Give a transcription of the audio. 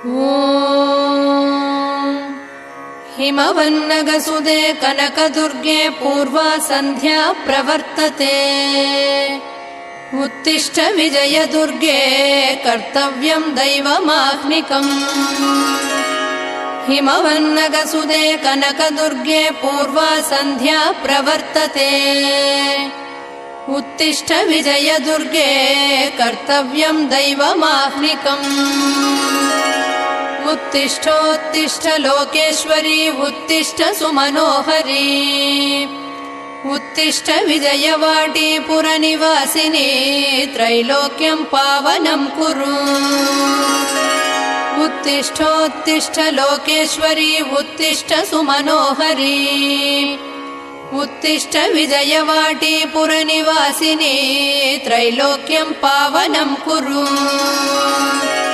ॐ हिमवन्नगसुदे कनकदुर्गे पूर्वा सन्ध्या प्रवर्तते। उत्तिष्ठ विजयदुर्गे कर्तव्यं दैवमाह्निकम्। हिमवन्नगसुदे कनकदुर्गे पूर्वा सन्ध्या प्रवर्तते। उत्तिष्ठ विजयदुर्गे कर्तव्यं दैवमाह्निकम्। उत्तिष्ठोत्तिष्ठ लोकेश्वरी उत्तिष्ठ सुमनोहरी। उत्तिष्ठ विजयवाटी पुरनिवासिनी त्रैलोक्यं पावनं कुरु। उत्तिष्ठोत्तिष्ठ लोकेश्वरी उत्तिष्ठ सुमनोहरी। उत्तिष्ठ विजयवाटी पुरनिवासिनी त्रैलोक्यं पावनं कुरु।